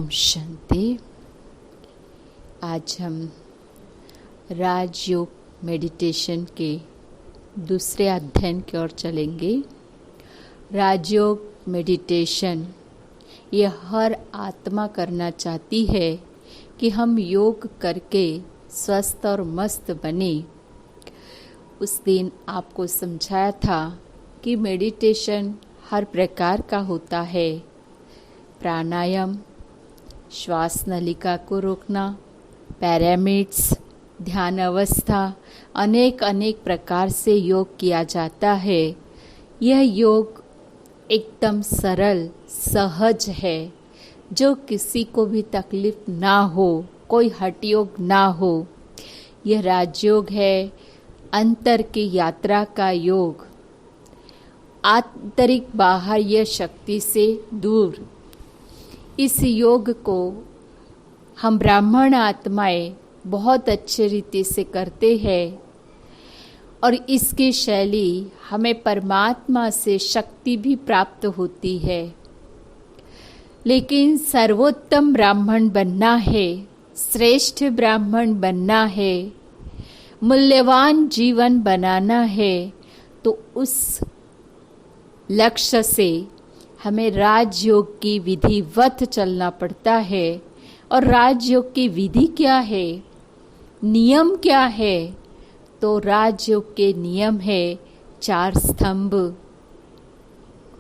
ओम शांति। आज हम राजयोग मेडिटेशन के दूसरे अध्ययन की ओर चलेंगे। राजयोग मेडिटेशन ये हर आत्मा करना चाहती है कि हम योग करके स्वस्थ और मस्त बने। उस दिन आपको समझाया था कि मेडिटेशन हर प्रकार का होता है। प्राणायाम, श्वास नलिका को रोकना, पिरामिड्स, ध्यान अवस्था, अनेक प्रकार से योग किया जाता है। यह योग एकदम सरल सहज है, जो किसी को भी तकलीफ ना हो, कोई हठ योग ना हो। यह राजयोग है, अंतर की यात्रा का योग, आंतरिक बाह्य शक्ति से दूर। इस योग को हम ब्राह्मण आत्माएं बहुत अच्छे रीति से करते हैं और इसकी शैली हमें परमात्मा से शक्ति भी प्राप्त होती है। लेकिन सर्वोत्तम ब्राह्मण बनना है, श्रेष्ठ ब्राह्मण बनना है, मूल्यवान जीवन बनाना है, तो उस लक्ष्य से हमें राजयोग की विधिवत चलना पड़ता है। और राजयोग की विधि क्या है, नियम क्या है? तो राजयोग के नियम है 4 स्तंभ।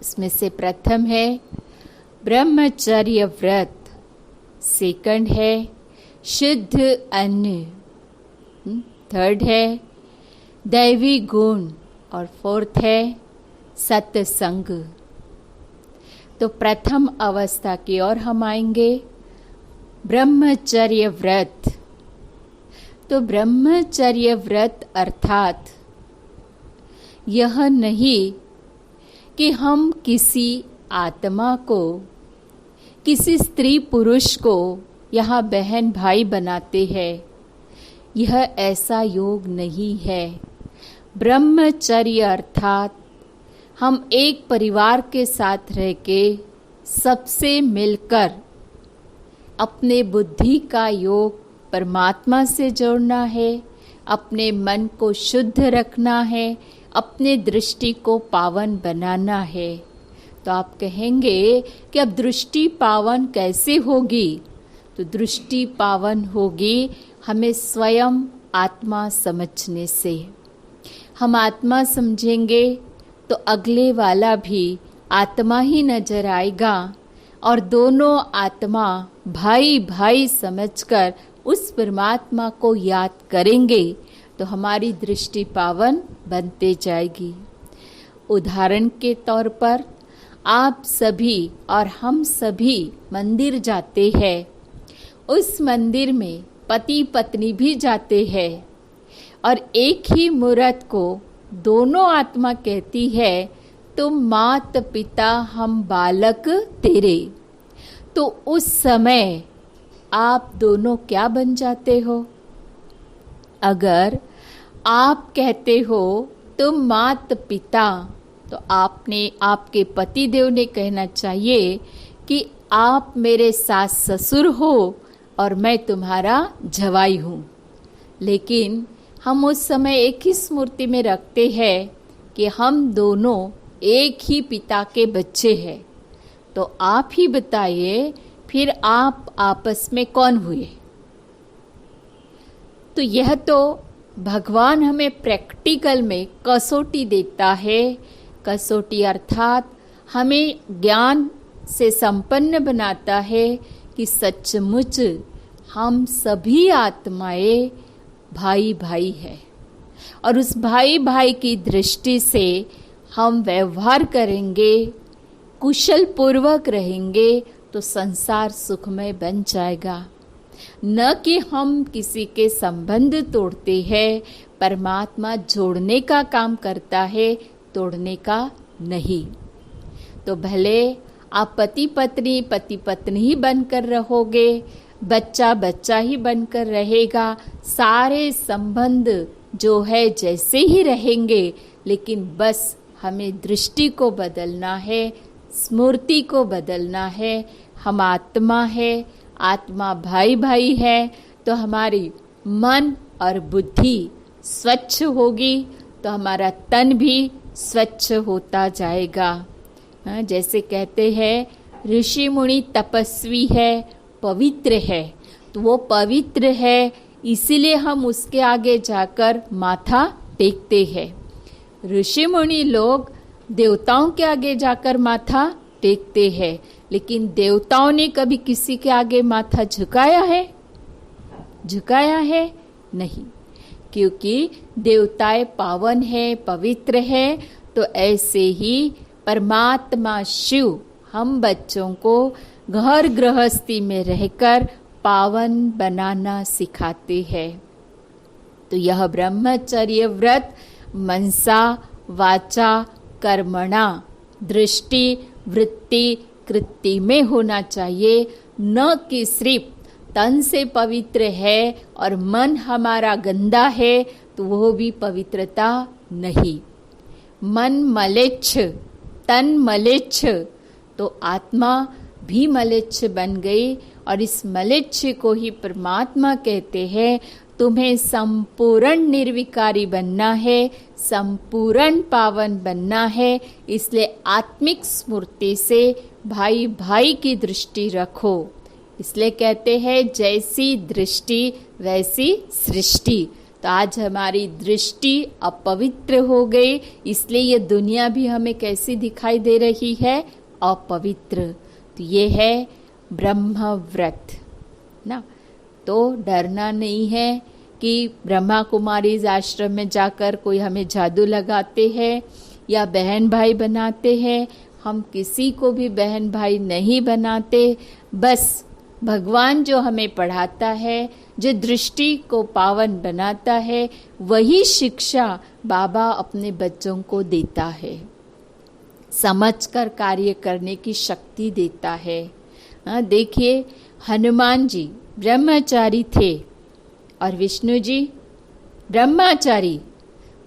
उसमें से प्रथम है ब्रह्मचर्य व्रत, सेकंड है शुद्ध अन्न, थर्ड है दैवी गुण और फोर्थ है सत्संग। तो प्रथम अवस्था की ओर हम आएंगे, ब्रह्मचर्य व्रत। तो ब्रह्मचर्य व्रत अर्थात यह नहीं कि हम किसी आत्मा को, किसी स्त्री पुरुष को यहाँ बहन भाई बनाते हैं। यह ऐसा योग नहीं है। ब्रह्मचर्य अर्थात हम एक परिवार के साथ रह के सबसे मिलकर अपने बुद्धि का योग परमात्मा से जोड़ना है, अपने मन को शुद्ध रखना है, अपने दृष्टि को पावन बनाना है। तो आप कहेंगे कि अब दृष्टि पावन कैसे होगी? तो दृष्टि पावन होगी हमें स्वयं आत्मा समझने से। हम आत्मा समझेंगे तो अगले वाला भी आत्मा ही नजर आएगा और दोनों आत्मा भाई भाई समझकर उस परमात्मा को याद करेंगे तो हमारी दृष्टि पावन बनते जाएगी। उदाहरण के तौर पर आप सभी और हम सभी मंदिर जाते हैं। उस मंदिर में पति पत्नी भी जाते हैं और एक ही मूर्त को दोनों आत्मा कहती है, तुम मात पिता हम बालक तेरे। तो उस समय आप दोनों क्या बन जाते हो? अगर आप कहते हो तुम मात पिता, तो आपके पति देव ने कहना चाहिए कि आप मेरे सास ससुर हो और मैं तुम्हारा जवाई हूँ। लेकिन हम उस समय एक ही स्मृति में रखते हैं कि हम दोनों एक ही पिता के बच्चे हैं। तो आप ही बताइए, फिर आप आपस में कौन हुए? तो यह तो भगवान हमें प्रैक्टिकल में कसौटी देता है। कसौटी अर्थात हमें ज्ञान से संपन्न बनाता है कि सचमुच हम सभी आत्माएं भाई भाई है और उस भाई भाई की दृष्टि से हम व्यवहार करेंगे, कुशल पूर्वक रहेंगे तो संसार सुखमय बन जाएगा। न कि हम किसी के संबंध तोड़ते हैं। परमात्मा जोड़ने का काम करता है, तोड़ने का नहीं। तो भले आप पति पत्नी ही बनकर रहोगे, बच्चा बच्चा ही बनकर रहेगा, सारे संबंध जो है जैसे ही रहेंगे, लेकिन बस हमें दृष्टि को बदलना है, स्मृति को बदलना है, हम आत्मा है, आत्मा भाई भाई है, तो हमारी मन और बुद्धि स्वच्छ होगी तो हमारा तन भी स्वच्छ होता जाएगा। जैसे कहते हैं ऋषि मुनि तपस्वी है, पवित्र है, तो वो पवित्र है इसीलिए हम उसके आगे जाकर माथा टेकते हैं। ऋषि मुनि लोग देवताओं के आगे जाकर माथा टेकते हैं, लेकिन देवताओं ने कभी किसी के आगे माथा झुकाया है? झुकाया है? नहीं, क्योंकि देवताएं पावन है, पवित्र है। तो ऐसे ही परमात्मा शिव हम बच्चों को घर गृहस्थी में रहकर पावन बनाना सिखाते हैं। तो यह ब्रह्मचर्य व्रत मनसा वाचा कर्मणा दृष्टि वृत्ति कृति में होना चाहिए, न कि सिर्फ तन से पवित्र है और मन हमारा गंदा है तो वो भी पवित्रता नहीं। मन मलेच्छ, तन मलेच्छ तो आत्मा भी मलेच्छ बन गई, और इस मलेच्छ को ही परमात्मा कहते हैं तुम्हें संपूर्ण निर्विकारी बनना है, संपूर्ण पावन बनना है। इसलिए आत्मिक स्मृति से भाई भाई की दृष्टि रखो। इसलिए कहते हैं जैसी दृष्टि वैसी सृष्टि। तो आज हमारी दृष्टि अपवित्र हो गई, इसलिए ये दुनिया भी हमें कैसी दिखाई दे रही है? अपवित्र। तो ये है ब्रह्म व्रत ना। तो डरना नहीं है कि ब्रह्मा कुमारी आश्रम में जाकर कोई हमें जादू लगाते हैं या बहन भाई बनाते हैं। हम किसी को भी बहन भाई नहीं बनाते, बस भगवान जो हमें पढ़ाता है, जो दृष्टि को पावन बनाता है, वही शिक्षा बाबा अपने बच्चों को देता है, समझकर कार्य करने की शक्ति देता है। देखिए हनुमान जी ब्रह्मचारी थे और विष्णु जी ब्रह्मचारी।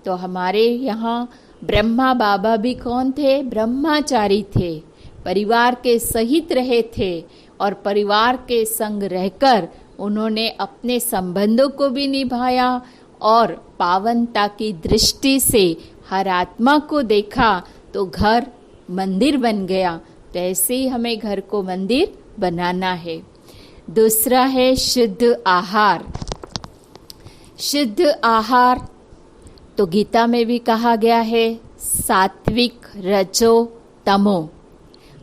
तो हमारे यहाँ ब्रह्मा बाबा भी कौन थे? ब्रह्मचारी थे, परिवार के सहित रहे थे और परिवार के संग रहकर उन्होंने अपने संबंधों को भी निभाया और पावनता की दृष्टि से हर आत्मा को देखा तो घर मंदिर बन गया। तो ऐसे ही हमें घर को मंदिर बनाना है। दूसरा है शुद्ध आहार। शुद्ध आहार तो गीता में भी कहा गया है सात्विक रजो तमो।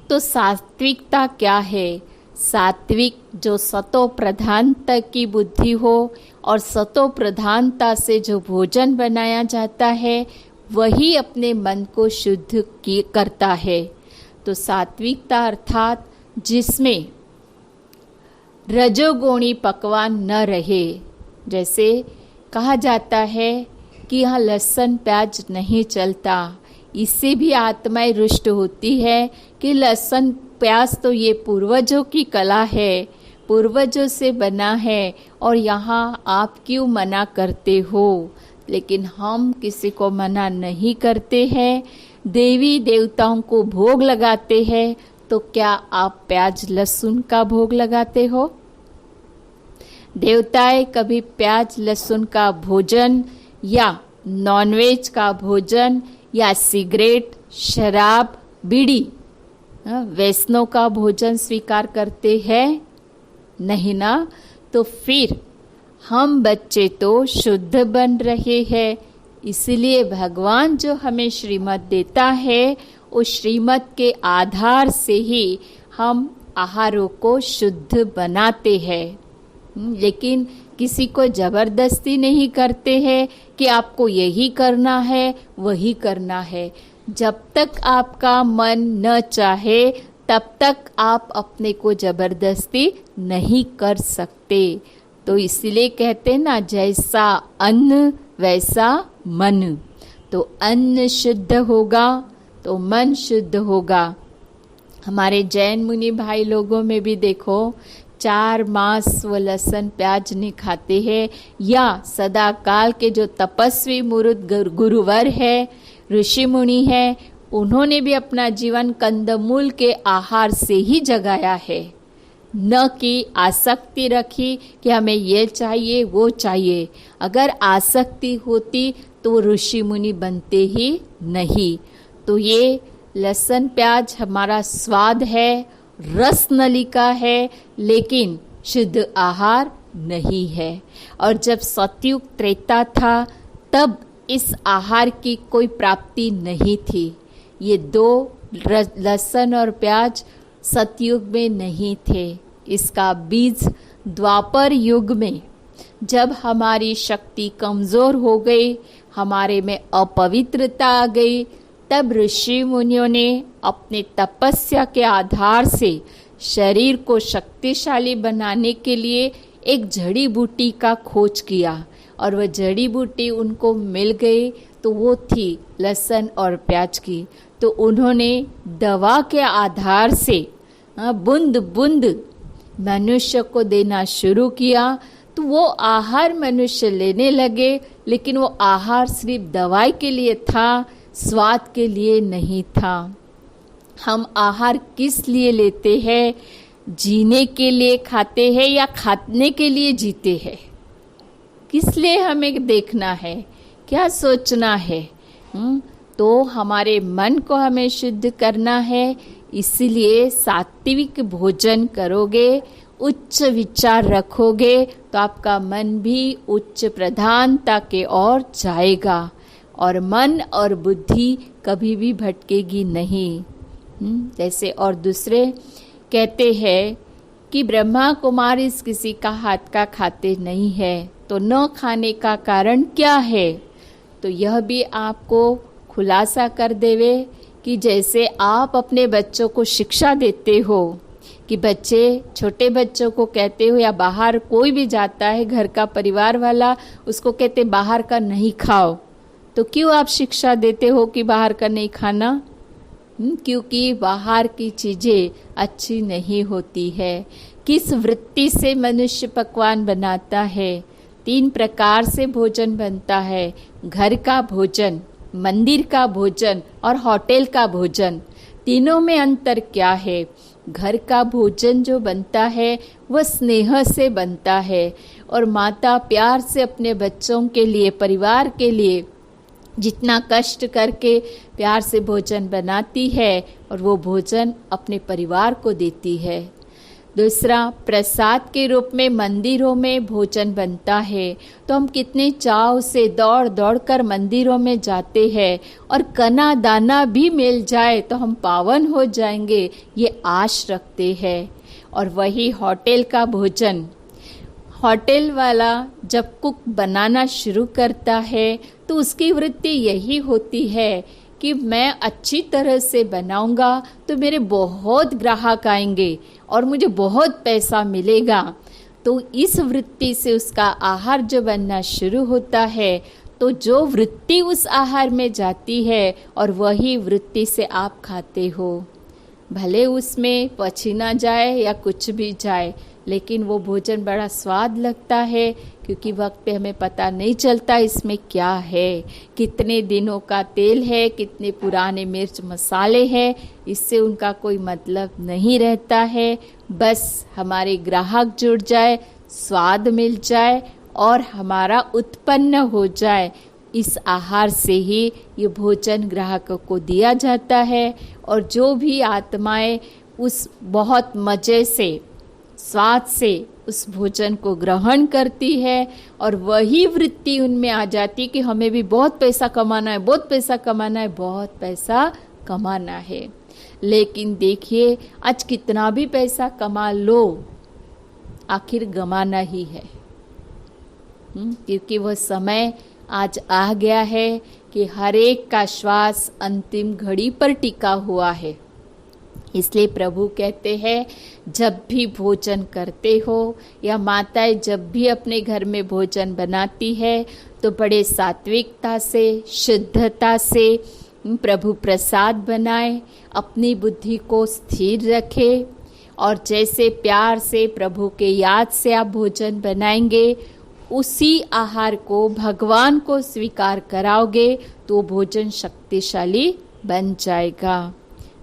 तो सात्विकता क्या है? सात्विक जो सतो प्रधानता की बुद्धि हो और सतो प्रधानता से जो भोजन बनाया जाता है वही अपने मन को शुद्ध करता है। तो सात्विकता अर्थात जिसमें रजोगुणी पकवान न रहे। जैसे कहा जाता है कि यहाँ लहसुन प्याज नहीं चलता, इससे भी आत्माएं रुष्ट होती है कि लहसुन प्याज तो ये पूर्वजों की कला है, पूर्वजों से बना है और यहाँ आप क्यों मना करते हो? लेकिन हम किसी को मना नहीं करते हैं, देवी देवताओं को भोग लगाते हैं। तो क्या आप प्याज लहसुन का भोग लगाते हो? देवताएं कभी प्याज लहसुन का भोजन या नॉनवेज का भोजन या सिगरेट शराब बीड़ी व्यसनों का भोजन स्वीकार करते हैं? नहीं ना। तो फिर हम बच्चे तो शुद्ध बन रहे हैं। इसलिए भगवान जो हमें श्रीमत देता है उस श्रीमत के आधार से ही हम आहारों को शुद्ध बनाते हैं। लेकिन किसी को जबरदस्ती नहीं करते हैं कि आपको यही करना है वही करना है। जब तक आपका मन न चाहे तब तक आप अपने को जबरदस्ती नहीं कर सकते। तो इसलिए कहते ना जैसा अन्न वैसा मन। तो अन्न शुद्ध होगा तो मन शुद्ध होगा। हमारे जैन मुनि भाई लोगों में भी देखो 4 मास वो लहसुन प्याज नहीं खाते हैं, या सदा काल के जो तपस्वी मुरुद गुरुवर है, ऋषि मुनि है, उन्होंने भी अपना जीवन कंदमूल के आहार से ही जगाया है। न कि आसक्ति रखी कि हमें ये चाहिए वो चाहिए। अगर आसक्ति होती तो ऋषि मुनि बनते ही नहीं। तो ये लहसुन प्याज हमारा स्वाद है, रस नलिका है, लेकिन शुद्ध आहार नहीं है। और जब सतयुग त्रेता था तब इस आहार की कोई प्राप्ति नहीं थी। ये दो लहसुन और प्याज सतयुग में नहीं थे। इसका बीज द्वापर युग में जब हमारी शक्ति कमजोर हो गई, हमारे में अपवित्रता आ गई, तब ऋषि मुनियों ने अपने तपस्या के आधार से शरीर को शक्तिशाली बनाने के लिए एक जड़ी बूटी का खोज किया और वह जड़ी बूटी उनको मिल गई। तो वो थी लहसुन और प्याज की। तो उन्होंने दवा के आधार से बूंद बूंद मनुष्य को देना शुरू किया। तो वो आहार मनुष्य लेने लगे, लेकिन वो आहार सिर्फ दवाई के लिए था, स्वाद के लिए नहीं था। हम आहार किस लिए लेते हैं? जीने के लिए खाते हैं या खाने के लिए जीते हैं? किस लिए हमें देखना है, क्या सोचना है? तो हमारे मन को हमें शुद्ध करना है। इसलिए सात्विक भोजन करोगे, उच्च विचार रखोगे, तो आपका मन भी उच्च प्रधानता के ओर जाएगा और मन और बुद्धि कभी भी भटकेगी नहीं। जैसे और दूसरे कहते हैं कि ब्रह्मा कुमारी किसी का हाथ का खाते नहीं है, तो न खाने का कारण क्या है? तो यह भी आपको खुलासा कर देवे कि जैसे आप अपने बच्चों को शिक्षा देते हो कि बच्चे, छोटे बच्चों को कहते हो, या बाहर कोई भी जाता है घर का परिवार वाला, उसको कहते बाहर का नहीं खाओ, तो क्यों आप शिक्षा देते हो कि बाहर का नहीं खाना? क्योंकि बाहर की चीजें अच्छी नहीं होती है। किस वृत्ति से मनुष्य पकवान बनाता है? 3 प्रकार से भोजन बनता है। घर का भोजन, मंदिर का भोजन और होटल का भोजन। तीनों में अंतर क्या है? घर का भोजन जो बनता है वह स्नेह से बनता है और माता प्यार से अपने बच्चों के लिए, परिवार के लिए जितना कष्ट करके प्यार से भोजन बनाती है और वो भोजन अपने परिवार को देती है। दूसरा, प्रसाद के रूप में मंदिरों में भोजन बनता है, तो हम कितने चाव से दौड़ दौड़ कर मंदिरों में जाते हैं और कना दाना भी मिल जाए तो हम पावन हो जाएंगे, ये आश रखते हैं। और वही होटल का भोजन, होटल वाला जब कुक बनाना शुरू करता है तो उसकी वृत्ति यही होती है कि मैं अच्छी तरह से बनाऊंगा तो मेरे बहुत ग्राहक आएंगे और मुझे बहुत पैसा मिलेगा। तो इस वृत्ति से उसका आहार जो बनना शुरू होता है, तो जो वृत्ति उस आहार में जाती है और वही वृत्ति से आप खाते हो। भले उसमें पसीना जाए या कुछ भी जाए, लेकिन वो भोजन बड़ा स्वाद लगता है, क्योंकि वक्त पे हमें पता नहीं चलता इसमें क्या है, कितने दिनों का तेल है, कितने पुराने मिर्च मसाले हैं, इससे उनका कोई मतलब नहीं रहता है। बस हमारे ग्राहक जुड़ जाए, स्वाद मिल जाए और हमारा उत्पन्न हो जाए, इस आहार से ही ये भोजन ग्राहकों को दिया जाता है। और जो भी आत्माएं उस बहुत मजे से, स्वाद से उस भोजन को ग्रहण करती है और वही वृत्ति उनमें आ जाती कि हमें भी बहुत पैसा कमाना है, बहुत पैसा कमाना है, बहुत पैसा कमाना है। लेकिन देखिए, आज कितना भी पैसा कमा लो, आखिर गमाना ही है। क्योंकि वह समय आज आ गया है कि हर एक का श्वास अंतिम घड़ी पर टिका हुआ है। इसलिए प्रभु कहते हैं, जब भी भोजन करते हो या माताएं जब भी अपने घर में भोजन बनाती है, तो बड़े सात्विकता से, शुद्धता से प्रभु प्रसाद बनाए, अपनी बुद्धि को स्थिर रखे और जैसे प्यार से प्रभु के याद से आप भोजन बनाएंगे, उसी आहार को भगवान को स्वीकार कराओगे तो भोजन शक्तिशाली बन जाएगा।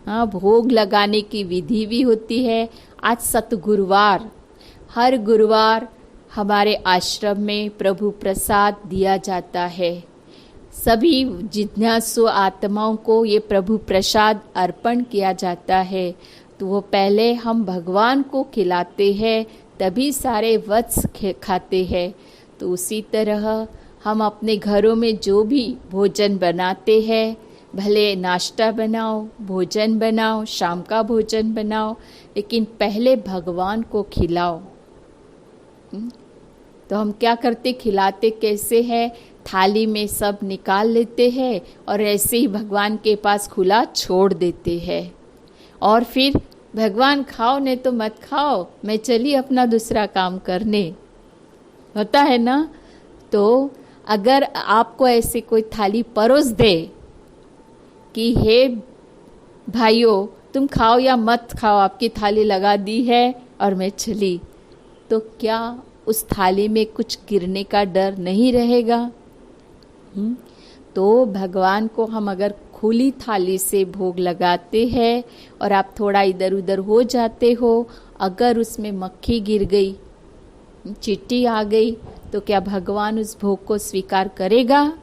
हाँ, भोग लगाने की विधि भी होती है। आज सतगुरुवार, हर गुरुवार हमारे आश्रम में प्रभु प्रसाद दिया जाता है। सभी जिज्ञासु आत्माओं को ये प्रभु प्रसाद अर्पण किया जाता है। तो वो पहले हम भगवान को खिलाते हैं, तभी सारे वत्स खाते हैं। तो उसी तरह हम अपने घरों में जो भी भोजन बनाते हैं, भले नाश्ता बनाओ, भोजन बनाओ, शाम का भोजन बनाओ, लेकिन पहले भगवान को खिलाओ। तो हम क्या करते, खिलाते कैसे हैं? थाली में सब निकाल लेते हैं और ऐसे ही भगवान के पास खुला छोड़ देते हैं। और फिर भगवान खाओ नहीं तो मत खाओ, मैं चली अपना दूसरा काम करने, होता है ना। तो अगर आपको ऐसे कोई थाली परोस दे कि हे भाइयों तुम खाओ या मत खाओ, आपकी थाली लगा दी है और मैं चली, तो क्या उस थाली में कुछ गिरने का डर नहीं रहेगा? तो भगवान को हम अगर खुली थाली से भोग लगाते हैं और आप थोड़ा इधर उधर हो जाते हो, अगर उसमें मक्खी गिर गई, चींटी आ गई, तो क्या भगवान उस भोग को स्वीकार करेगा?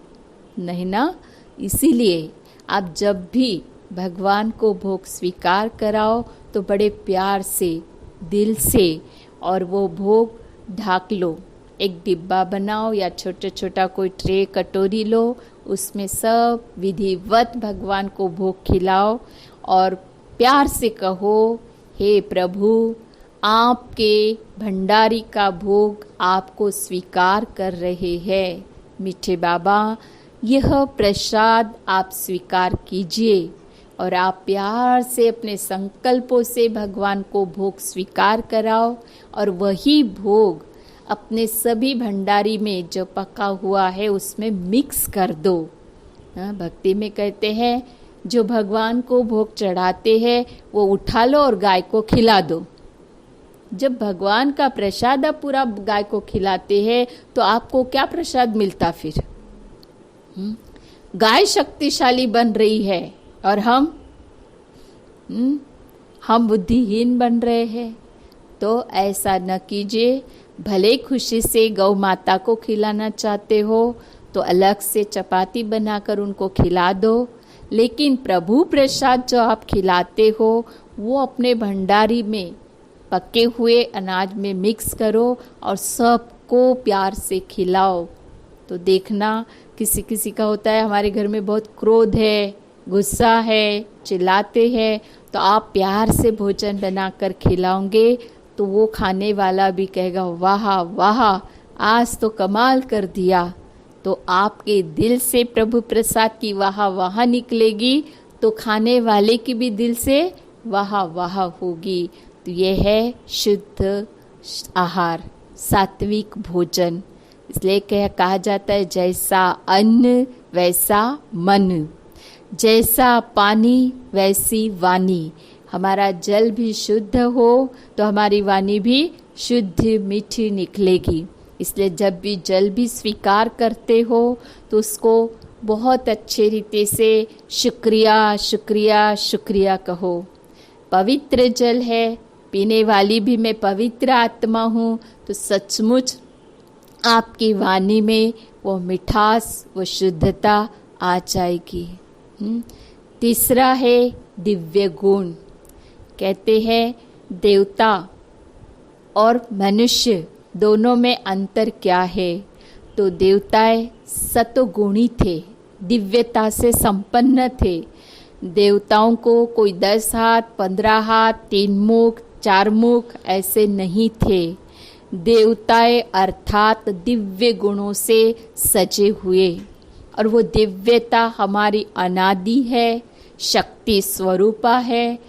नहीं ना। इसीलिए आप जब भी भगवान को भोग स्वीकार कराओ तो बड़े प्यार से, दिल से, और वो भोग ढाक लो। एक डिब्बा बनाओ या छोटा छोटा कोई ट्रे कटोरी लो, उसमें सब विधिवत भगवान को भोग खिलाओ और प्यार से कहो, हे प्रभु आपके भंडारी का भोग आपको स्वीकार कर रहे हैं। मीठे बाबा यह प्रसाद आप स्वीकार कीजिए। और आप प्यार से अपने संकल्पों से भगवान को भोग स्वीकार कराओ और वही भोग अपने सभी भंडारी में जो पका हुआ है उसमें मिक्स कर दो। भक्ति में कहते हैं जो भगवान को भोग चढ़ाते हैं वो उठा लो और गाय को खिला दो। जब भगवान का प्रसाद आप पूरा गाय को खिलाते हैं तो आपको क्या प्रसाद मिलता फिर? गाय शक्तिशाली बन रही है और हम बुद्धिहीन बन रहे हैं। तो ऐसा न कीजिए। भले खुशी से गौ माता को खिलाना चाहते हो तो अलग से चपाती बनाकर उनको खिला दो, लेकिन प्रभु प्रसाद जो आप खिलाते हो वो अपने भंडारी में पके हुए अनाज में मिक्स करो और सबको प्यार से खिलाओ। तो देखना, किसी किसी का होता है हमारे घर में बहुत क्रोध है, गुस्सा है, चिल्लाते हैं, तो आप प्यार से भोजन बनाकर खिलाओगे तो वो खाने वाला भी कहेगा वाह वाह आज तो कमाल कर दिया। तो आपके दिल से प्रभु प्रसाद की वाह वाह निकलेगी तो खाने वाले की भी दिल से वाह वाह होगी। तो ये है शुद्ध आहार, सात्विक भोजन। इसलिए कहा जाता है जैसा अन्न वैसा मन, जैसा पानी वैसी वाणी। हमारा जल भी शुद्ध हो तो हमारी वाणी भी शुद्ध मीठी निकलेगी। इसलिए जब भी जल भी स्वीकार करते हो तो उसको बहुत अच्छे रीति से शुक्रिया शुक्रिया शुक्रिया कहो। पवित्र जल है, पीने वाली भी मैं पवित्र आत्मा हूँ, तो सचमुच आपकी वाणी में वो मिठास, वो शुद्धता आ जाएगी। तीसरा है दिव्य गुण। कहते हैं देवता और मनुष्य दोनों में अंतर क्या है? तो देवताएं सतोगुणी थे, दिव्यता से संपन्न थे। देवताओं को कोई 10 हाथ, 15 हाथ, 3 मुख, 4 मुख ऐसे नहीं थे। देवताएं अर्थात दिव्य गुणों से सजे हुए, और वो दिव्यता हमारी अनादि है, शक्ति स्वरूपा है।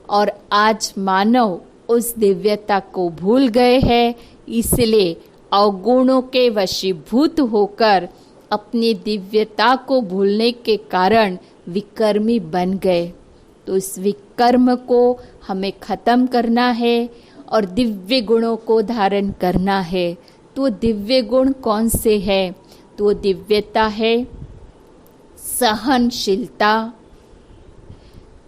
और आज मानव उस दिव्यता को भूल गए हैं, इसलिए अवगुणों के वशीभूत होकर अपनी दिव्यता को भूलने के कारण विकर्मी बन गए। तो इस विकर्म को हमें खत्म करना है और दिव्य गुणों को धारण करना है। तो दिव्य गुण कौन से है? तो दिव्यता है सहनशीलता।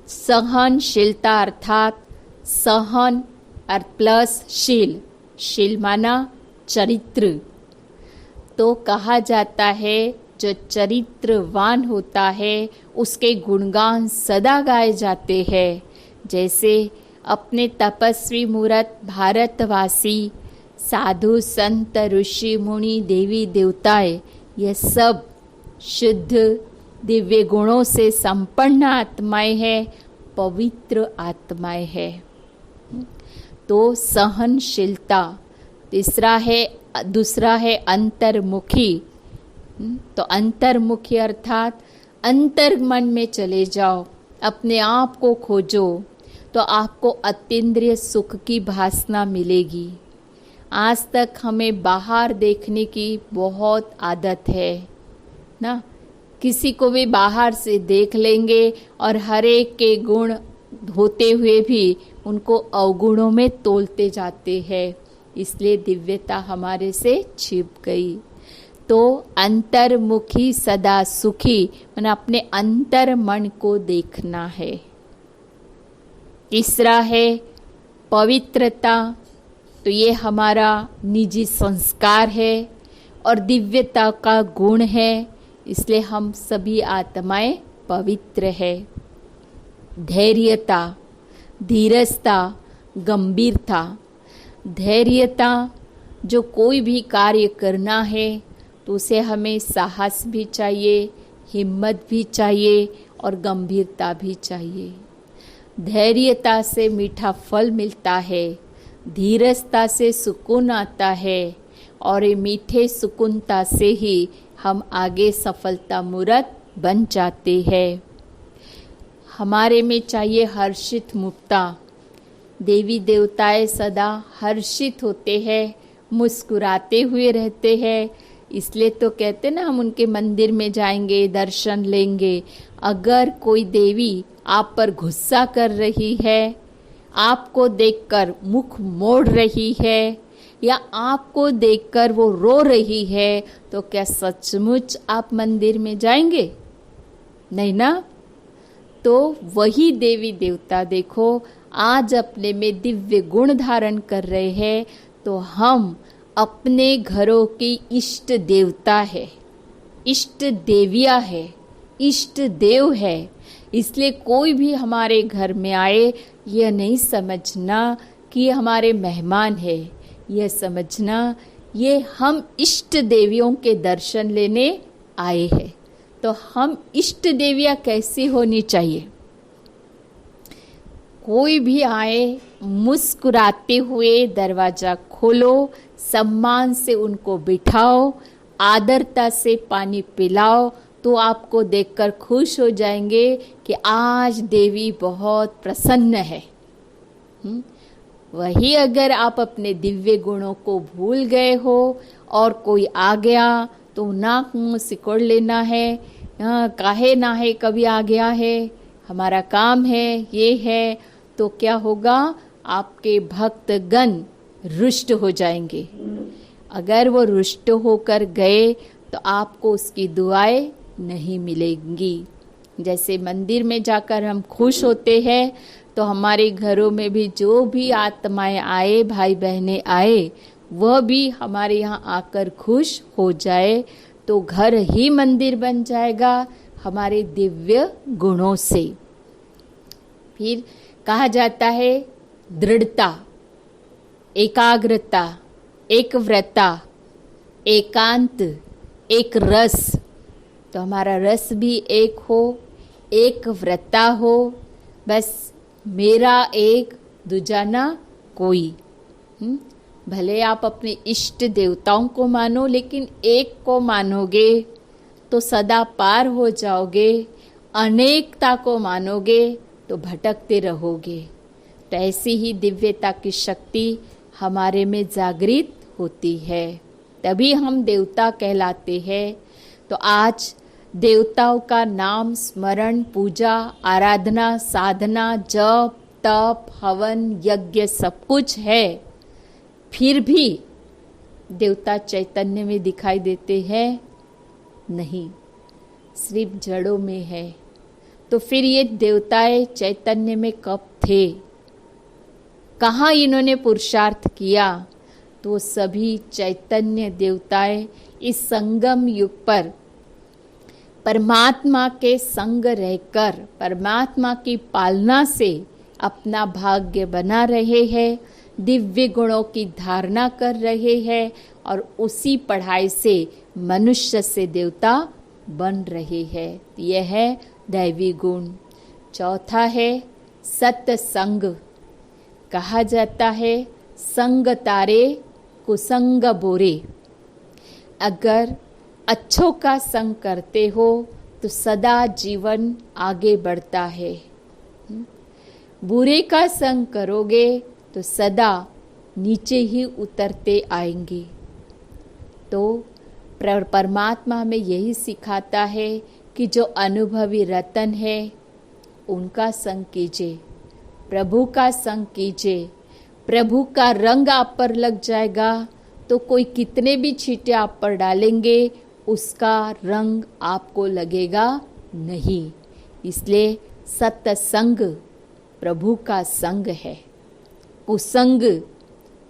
सहनशीलता अर्थात सहन प्लस शील, शील माना चरित्र। तो कहा जाता है जो चरित्रवान होता है उसके गुणगान सदा गाए जाते हैं। जैसे अपने तपस्वी मूरत भारतवासी साधु संत ऋषि मुनि देवी देवताएं, ये सब शुद्ध दिव्य गुणों से संपन्न आत्माएं हैं, पवित्र आत्माएं हैं। तो सहनशीलता, दूसरा है अंतर्मुखी। तो अंतर्मुखी अर्थात अंतर मन में चले जाओ, अपने आप को खोजो, तो आपको अतीन्द्रिय सुख की भासना मिलेगी। आज तक हमें बाहर देखने की बहुत आदत है ना, किसी को भी बाहर से देख लेंगे और हर एक के गुण होते हुए भी उनको अवगुणों में तोलते जाते हैं, इसलिए दिव्यता हमारे से छिप गई। तो अंतर्मुखी सदा सुखी, मैंने अपने अंतर मन को देखना है। तीसरा है पवित्रता, तो ये हमारा निजी संस्कार है और दिव्यता का गुण है, इसलिए हम सभी आत्माएं पवित्र है। धैर्यता, धीरजता, गंभीरता। धैर्यता, जो कोई भी कार्य करना है तो उसे हमें साहस भी चाहिए, हिम्मत भी चाहिए और गंभीरता भी चाहिए। धैर्यता से मीठा फल मिलता है, धीरजता से सुकून आता है और ये मीठे सुकूनता से ही हम आगे सफलता मूरत बन जाते हैं। हमारे में चाहिए हर्षित मुक्ता। देवी देवताएं सदा हर्षित होते हैं, मुस्कुराते हुए रहते हैं, इसलिए तो कहते ना हम उनके मंदिर में जाएंगे, दर्शन लेंगे। अगर कोई देवी आप पर गुस्सा कर रही है, आपको देखकर मुख मोड़ रही है या आपको देखकर वो रो रही है, तो क्या सचमुच आप मंदिर में जाएंगे? नहीं ना। तो वही देवी देवता देखो आज अपने में दिव्य गुण धारण कर रहे हैं, तो हम अपने घरों की इष्ट देवता है, इष्ट देविया है, इष्ट देव है। इसलिए कोई भी हमारे घर में आए, यह नहीं समझना कि ये हमारे मेहमान है, यह समझना ये हम इष्ट देवियों के दर्शन लेने आए हैं। तो हम इष्ट देवियां कैसी होनी चाहिए? कोई भी आए, मुस्कुराते हुए दरवाजा खोलो, सम्मान से उनको बिठाओ, आदरता से पानी पिलाओ, तो आपको देखकर खुश हो जाएंगे कि आज देवी बहुत प्रसन्न है। वही अगर आप अपने दिव्य गुणों को भूल गए हो और कोई आ गया तो नाक मुंह सिकोड़ लेना है, काहे ना है कभी आ गया है, हमारा काम है, ये है, तो क्या होगा? आपके भक्तगण रुष्ट हो जाएंगे। अगर वो रुष्ट होकर गए तो आपको उसकी दुआएं नहीं मिलेंगी। जैसे मंदिर में जाकर हम खुश होते हैं, तो हमारे घरों में भी जो भी आत्माएं आए, भाई बहनें आए, वह भी हमारे यहाँ आकर खुश हो जाए, तो घर ही मंदिर बन जाएगा हमारे दिव्य गुणों से। फिर कहा जाता है दृढ़ता, एकाग्रता, एकव्रता, एकांत, एक रस। तो हमारा रस भी एक हो, एक व्रता हो, बस मेरा एक दूजा ना कोई। भले आप अपने इष्ट देवताओं को मानो, लेकिन एक को मानोगे तो सदा पार हो जाओगे, अनेकता को मानोगे तो भटकते रहोगे। तो ऐसी ही दिव्यता की शक्ति हमारे में जागृत होती है, तभी हम देवता कहलाते हैं। तो आज देवताओं का नाम स्मरण, पूजा, आराधना, साधना, जप, तप, हवन, यज्ञ सब कुछ है, फिर भी देवता चैतन्य में दिखाई देते हैं नहीं, सिर्फ जड़ों में है। तो फिर ये देवताएं चैतन्य में कब थे? कहाँ इन्होंने पुरुषार्थ किया, तो सभी चैतन्य देवताएं इस संगम युग पर परमात्मा के संग रहकर परमात्मा की पालना से अपना भाग्य बना रहे हैं, दिव्य गुणों की धारणा कर रहे हैं और उसी पढ़ाई से मनुष्य से देवता बन रहे हैं। यह है दैवी गुण। चौथा है सत्संग। कहा जाता है संग तारे कुसंग बोरे। अगर अच्छों का संग करते हो तो सदा जीवन आगे बढ़ता है। बुरे का संग करोगे तो सदा नीचे ही उतरते आएंगे। तो परमात्मा हमें यही सिखाता है कि जो अनुभवी रतन है उनका संग कीजिए, प्रभु का संग कीजिए। प्रभु का रंग आप पर लग जाएगा तो कोई कितने भी छींटे आप पर डालेंगे उसका रंग आपको लगेगा नहीं। इसलिए सत्संग प्रभु का संग है, कुसंग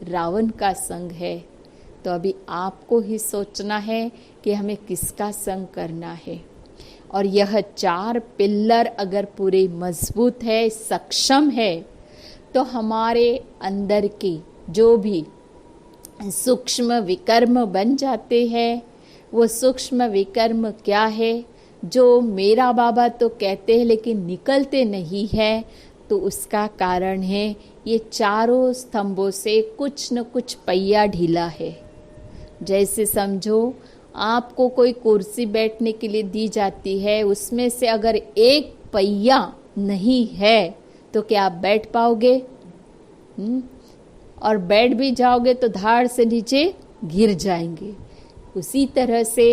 रावण का संग है। तो अभी आपको ही सोचना है कि हमें किसका संग करना है। और यह 4 पिल्लर अगर पूरे मजबूत है, सक्षम है, तो हमारे अंदर की जो भी सूक्ष्म विकर्म बन जाते हैं, वो सूक्ष्म विकर्म क्या है जो मेरा बाबा तो कहते हैं लेकिन निकलते नहीं है, तो उसका कारण है ये चारों स्तंभों से कुछ न कुछ पहिया ढीला है। जैसे समझो आपको कोई कुर्सी बैठने के लिए दी जाती है, उसमें से अगर एक पहिया नहीं है तो क्या आप बैठ पाओगे? और बैठ भी जाओगे तो धाड़ से नीचे गिर जाएंगे। उसी तरह से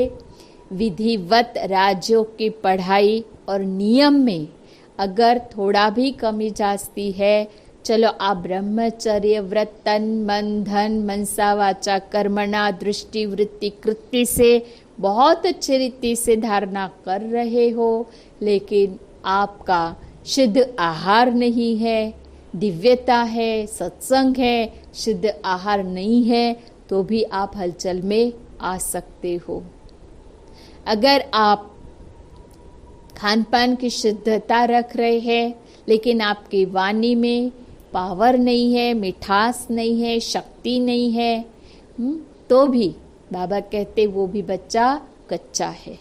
विधिवत राज्यों की पढ़ाई और नियम में अगर थोड़ा भी कमी जाती है, चलो आप ब्रह्मचर्य व्रत तन मन धन मनसा वाचा कर्मणा दृष्टि वृत्ति कृत्य से बहुत अच्छी रीति से धारणा कर रहे हो, लेकिन आपका शुद्ध आहार नहीं है, दिव्यता है, सत्संग है, शुद्ध आहार नहीं है, तो भी आप हलचल में आ सकते हो। अगर आप खान पान की शुद्धता रख रहे हैं लेकिन आपकी वाणी में पावर नहीं है, मिठास नहीं है, शक्ति नहीं है, तो भी बाबा कहते वो भी बच्चा कच्चा है।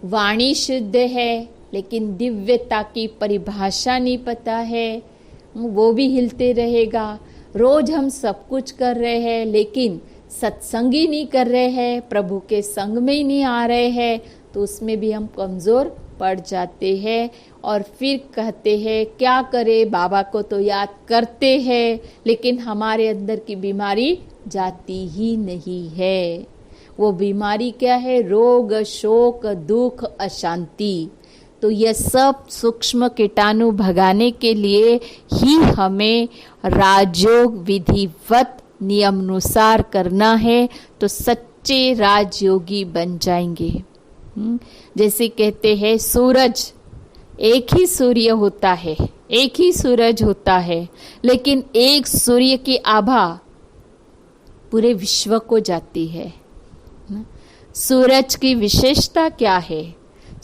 वाणी शुद्ध है लेकिन दिव्यता की परिभाषा नहीं पता है, वो भी हिलते रहेगा। रोज हम सब कुछ कर रहे हैं लेकिन सत्संग ही नहीं कर रहे हैं, प्रभु के संग में ही नहीं आ रहे हैं, तो उसमें भी हम कमज़ोर पड़ जाते हैं। और फिर कहते हैं क्या करें, बाबा को तो याद करते हैं लेकिन हमारे अंदर की बीमारी जाती ही नहीं है। वो बीमारी क्या है? रोग, शोक, दुख, अशांति। तो यह सब सूक्ष्म कीटाणु भगाने के लिए ही हमें राजयोग विधिवत नियमानुसार करना है, तो सच्चे राजयोगी बन जाएंगे। जैसे कहते हैं सूरज, एक ही सूर्य होता है, एक ही सूरज होता है, लेकिन एक सूर्य की आभा पूरे विश्व को जाती है। सूरज की विशेषता क्या है?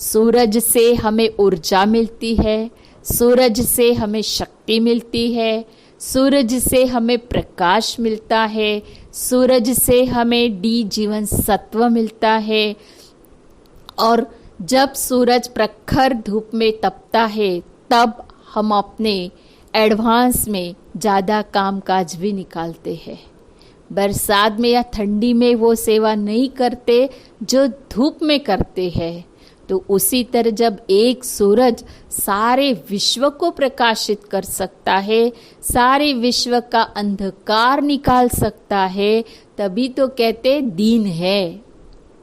सूरज से हमें ऊर्जा मिलती है, सूरज से हमें शक्ति मिलती है, सूरज से हमें प्रकाश मिलता है, सूरज से हमें डी जीवन सत्व मिलता है। और जब सूरज प्रखर धूप में तपता है तब हम अपने एडवांस में ज़्यादा काम काज भी निकालते हैं। बरसात में या ठंडी में वो सेवा नहीं करते जो धूप में करते हैं। तो उसी तरह जब एक सूरज सारे विश्व को प्रकाशित कर सकता है, सारे विश्व का अंधकार निकाल सकता है, तभी तो कहते दिन है,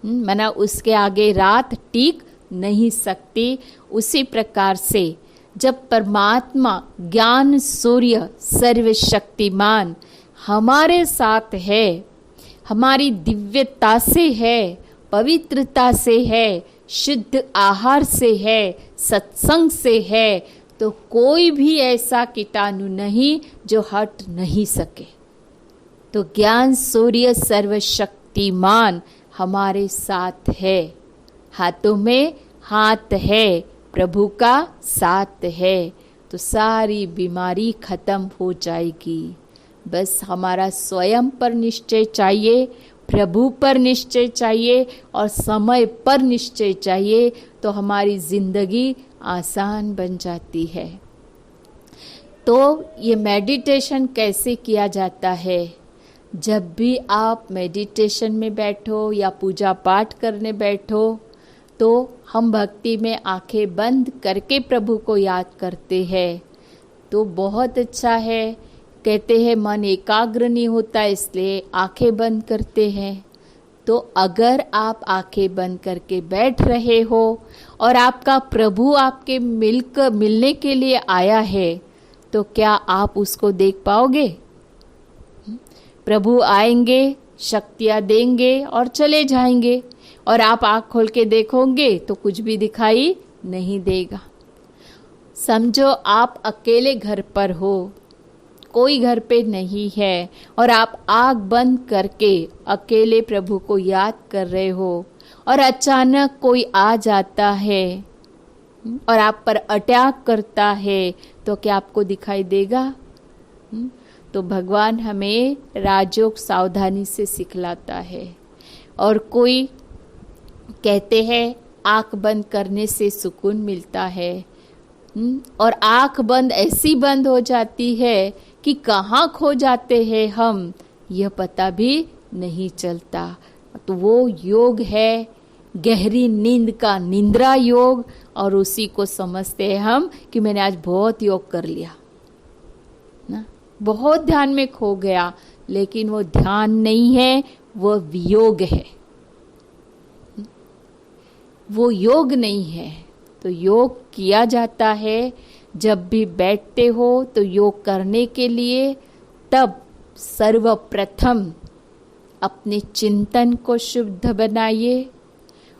मना उसके आगे रात टिक नहीं सकती। उसी प्रकार से जब परमात्मा ज्ञान सूर्य सर्वशक्तिमान हमारे साथ है, हमारी दिव्यता से है, पवित्रता से है, शुद्ध आहार से है, सत्संग से है, तो कोई भी ऐसा कीटाणु नहीं जो हट नहीं सके। तो ज्ञान सूर्य सर्वशक्तिमान हमारे साथ है, हाथों में हाथ है, प्रभु का साथ है, तो सारी बीमारी खत्म हो जाएगी। बस हमारा स्वयं पर निश्चय चाहिए, प्रभु पर निश्चय चाहिए और समय पर निश्चय चाहिए, तो हमारी जिंदगी आसान बन जाती है। तो ये मेडिटेशन कैसे किया जाता है? जब भी आप मेडिटेशन में बैठो या पूजा पाठ करने बैठो, तो हम भक्ति में आंखें बंद करके प्रभु को याद करते हैं, तो बहुत अच्छा है। कहते हैं मन एकाग्र नहीं होता, इसलिए आंखें बंद करते हैं। तो अगर आप आंखें बंद करके बैठ रहे हो और आपका प्रभु आपके मिलने के लिए आया है, तो क्या आप उसको देख पाओगे? प्रभु आएंगे, शक्तियाँ देंगे और चले जाएंगे, और आप आँख खोल के देखोगे तो कुछ भी दिखाई नहीं देगा। समझो आप अकेले घर पर हो, कोई घर पे नहीं है, और आप आँख बंद करके अकेले प्रभु को याद कर रहे हो, और अचानक कोई आ जाता है और आप पर अटैक करता है, तो क्या आपको दिखाई देगा? तो भगवान हमें राजयोग सावधानी से सिखलाता है। और कोई कहते हैं आँख बंद करने से सुकून मिलता है, और आँख बंद ऐसी बंद हो जाती है कि कहाँ खो जाते हैं हम, यह पता भी नहीं चलता। तो वो योग है गहरी नींद का निंद्रा योग, और उसी को समझते हैं हम कि मैंने आज बहुत योग कर लिया ना, बहुत ध्यान में खो गया, लेकिन वो ध्यान नहीं है, वो वियोग है, वो योग नहीं है। तो योग किया जाता है जब भी बैठते हो, तो योग करने के लिए तब सर्वप्रथम अपने चिंतन को शुद्ध बनाइए,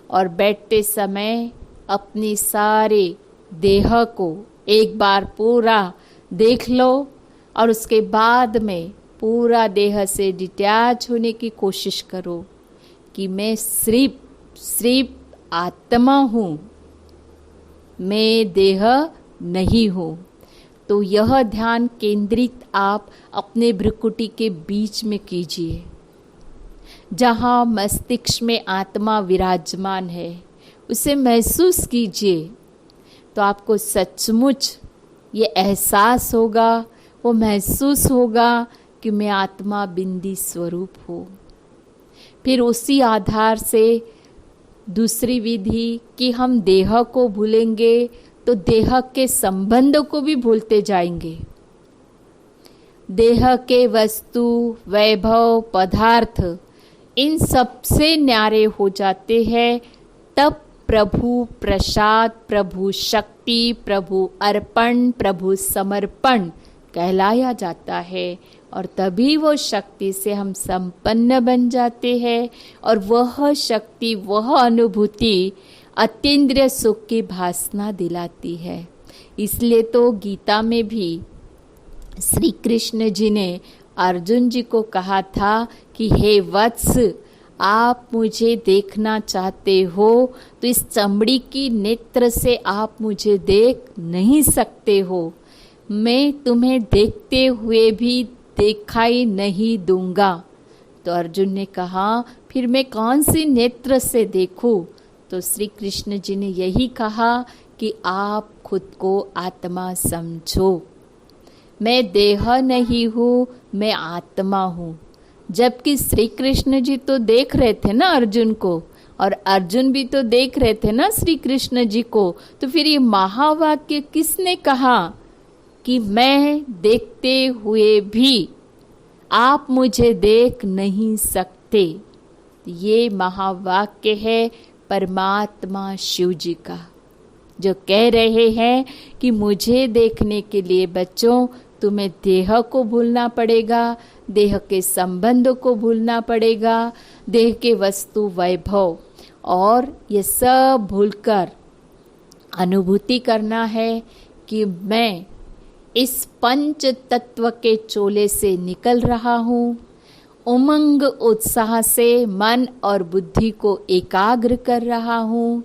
और बैठते समय अपनी सारे देह को एक बार पूरा देख लो, और उसके बाद में पूरा देह से डिटैच होने की कोशिश करो कि मैं सिर्फ आत्मा हूँ, मैं देह नहीं हूँ। तो यह ध्यान केंद्रित आप अपने भ्रुकुटी के बीच में कीजिए, जहाँ मस्तिष्क में आत्मा विराजमान है, उसे महसूस कीजिए। तो आपको सचमुच ये एहसास होगा, वो महसूस होगा कि मैं आत्मा बिंदी स्वरूप हूँ। फिर उसी आधार से दूसरी विधि कि हम देह को भूलेंगे तो देह के संबंध को भी भूलते जाएंगे। देह के वस्तु, वैभव, पदार्थ इन सब से न्यारे हो जाते हैं, तब प्रभु प्रसाद, प्रभु शक्ति, प्रभु अर्पण, प्रभु समर्पण कहलाया जाता है, और तभी वो शक्ति से हम संपन्न बन जाते हैं, और वह शक्ति, वह अनुभूति अतीन्द्रिय सुख की भासना दिलाती है। इसलिए तो गीता में भी श्री कृष्ण जी ने अर्जुन जी को कहा था कि हे वत्स, आप मुझे देखना चाहते हो तो इस चमड़ी की नेत्र से आप मुझे देख नहीं सकते हो, मैं तुम्हें देखते हुए भी दिखाई नहीं दूंगा। तो अर्जुन ने कहा फिर मैं कौन सी नेत्र से देखूं? तो श्री कृष्ण जी ने यही कहा कि आप खुद को आत्मा समझो, मैं देह नहीं हूँ, मैं आत्मा हूँ। जबकि श्री कृष्ण जी तो देख रहे थे ना अर्जुन को, और अर्जुन भी तो देख रहे थे ना श्री कृष्ण जी को। तो फिर ये महावाक्य किसने कहा कि मैं देखते हुए भी आप मुझे देख नहीं सकते? ये महावाक्य है परमात्मा शिव जी का, जो कह रहे हैं कि मुझे देखने के लिए बच्चों तुम्हें देह को भूलना पड़ेगा, देह के संबंध को भूलना पड़ेगा, देह के वस्तु वैभव, और ये सब भूलकर अनुभूति करना है कि मैं इस पंच तत्व के चोले से निकल रहा हूँ। उमंग उत्साह से मन और बुद्धि को एकाग्र कर रहा हूँ।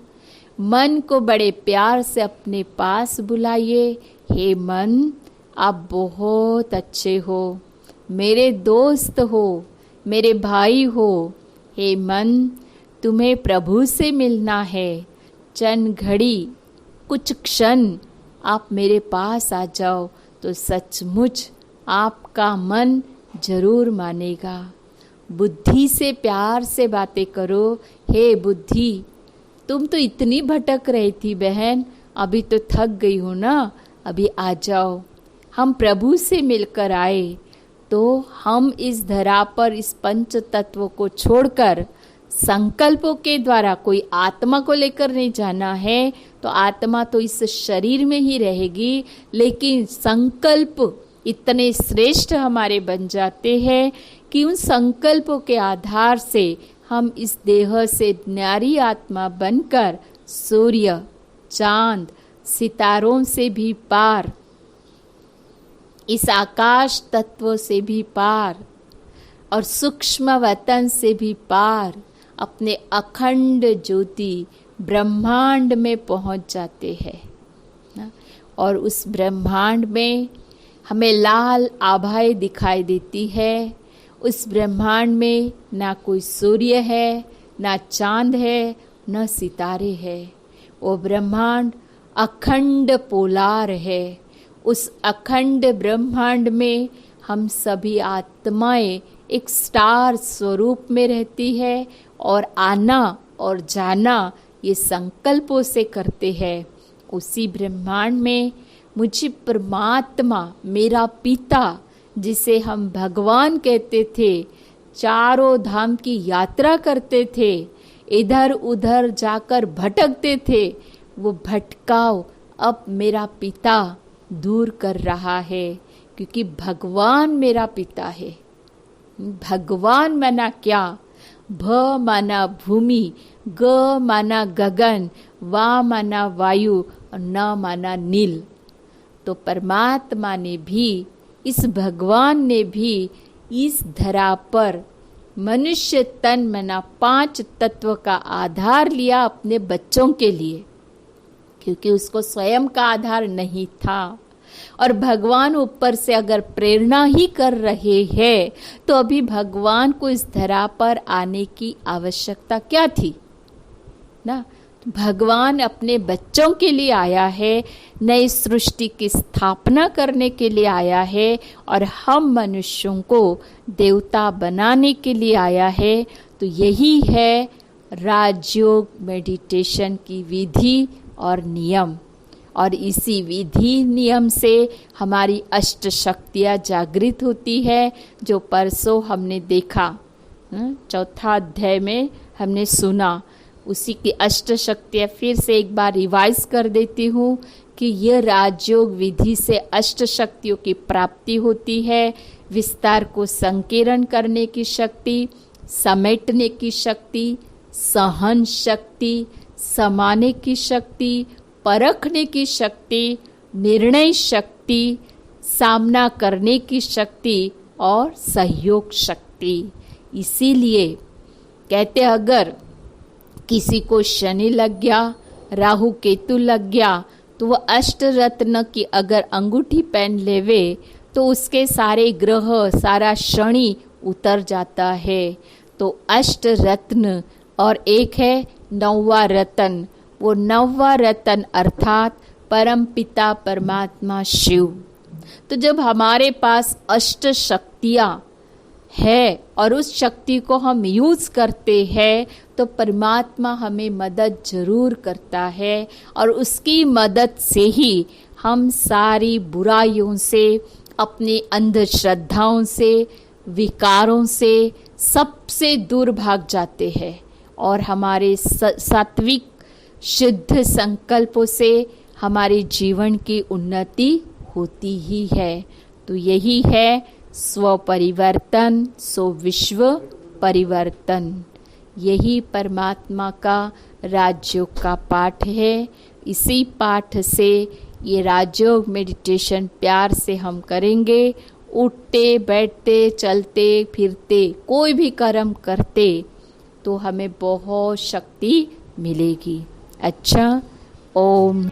मन को बड़े प्यार से अपने पास बुलाइए। हे मन, आप बहुत अच्छे हो, मेरे दोस्त हो, मेरे भाई हो। हे मन, तुम्हें प्रभु से मिलना है। चंद घड़ी, कुछ क्षण आप मेरे पास आ जाओ तो सचमुच आपका मन जरूर मानेगा। बुद्धि से प्यार से बातें करो। हे बुद्धि, तुम तो इतनी भटक रही थी बहन, अभी तो थक गई हो ना, अभी आ जाओ। हम प्रभु से मिलकर आए तो हम इस धरा पर इस पंच तत्व को छोड़कर संकल्पों के द्वारा, कोई आत्मा को लेकर नहीं जाना है, तो आत्मा तो इस शरीर में ही रहेगी, लेकिन संकल्प इतने श्रेष्ठ हमारे बन जाते हैं कि उन संकल्पों के आधार से हम इस देह से न्यारी आत्मा बनकर सूर्य, चांद, सितारों से भी पार, इस आकाश तत्वों से भी पार और सूक्ष्म वतन से भी पार अपने अखंड ज्योति ब्रह्मांड में पहुंच जाते हैं। और उस ब्रह्मांड में हमें लाल आभाएं दिखाई देती है। उस ब्रह्मांड में ना कोई सूर्य है, ना चांद है, न सितारे है। वो ब्रह्मांड अखंड पोलार है। उस अखंड ब्रह्मांड में हम सभी आत्माएं एक स्टार स्वरूप में रहती है और आना और जाना ये संकल्पों से करते हैं। उसी ब्रह्मांड में मुझे परमात्मा, मेरा पिता, जिसे हम भगवान कहते थे, चारों धाम की यात्रा करते थे, इधर उधर जाकर भटकते थे, वो भटकाव अब मेरा पिता दूर कर रहा है, क्योंकि भगवान मेरा पिता है। भगवान माना क्या? भ माना भूमि, ग माना गगन, वा माना वायु और न माना नील। तो परमात्मा ने भी, इस भगवान ने भी इस धरा पर मनुष्य तन मना 5 तत्व का आधार लिया अपने बच्चों के लिए, क्योंकि उसको स्वयं का आधार नहीं था। और भगवान ऊपर से अगर प्रेरणा ही कर रहे हैं तो अभी भगवान को इस धरा पर आने की आवश्यकता क्या थी ना। भगवान अपने बच्चों के लिए आया है, नई सृष्टि की स्थापना करने के लिए आया है और हम मनुष्यों को देवता बनाने के लिए आया है। तो यही है राजयोग मेडिटेशन की विधि और नियम। और इसी विधि नियम से हमारी अष्ट शक्तियाँ जागृत होती है, जो परसों हमने देखा, 4 अध्याय में हमने सुना। उसी की अष्ट शक्तियाँ फिर से एक बार रिवाइज कर देती हूँ कि यह राजयोग विधि से अष्ट शक्तियों की प्राप्ति होती है। विस्तार को संकीर्ण करने की शक्ति, समेटने की शक्ति, सहन शक्ति, समाने की शक्ति, परखने की शक्ति, निर्णय शक्ति, सामना करने की शक्ति और सहयोग शक्ति। इसीलिए कहते अगर किसी को शनि लग गया, राहु केतु लग गया, तो वह अष्ट रत्न की अगर अंगूठी पहन लेवे तो उसके सारे ग्रह, सारा शनि उतर जाता है। तो अष्ट रत्न और एक है 9वां रत्न। वो 9वां रत्न अर्थात परम पिता परमात्मा शिव। तो जब हमारे पास अष्ट शक्तियाँ है और उस शक्ति को हम यूज करते हैं तो परमात्मा हमें मदद जरूर करता है और उसकी मदद से ही हम सारी बुराइयों से, अपनी अंधश्रद्धाओं से, विकारों से, सबसे दूर भाग जाते हैं और हमारे सात्विक शुद्ध संकल्पों से हमारे जीवन की उन्नति होती ही है। तो यही है स्व परिवर्तन सो विश्व परिवर्तन। यही परमात्मा का राजयोग का पाठ है। इसी पाठ से ये राजयोग मेडिटेशन प्यार से हम करेंगे, उठते बैठते चलते फिरते कोई भी कर्म करते तो हमें बहुत शक्ति मिलेगी। अच्छा, ओम।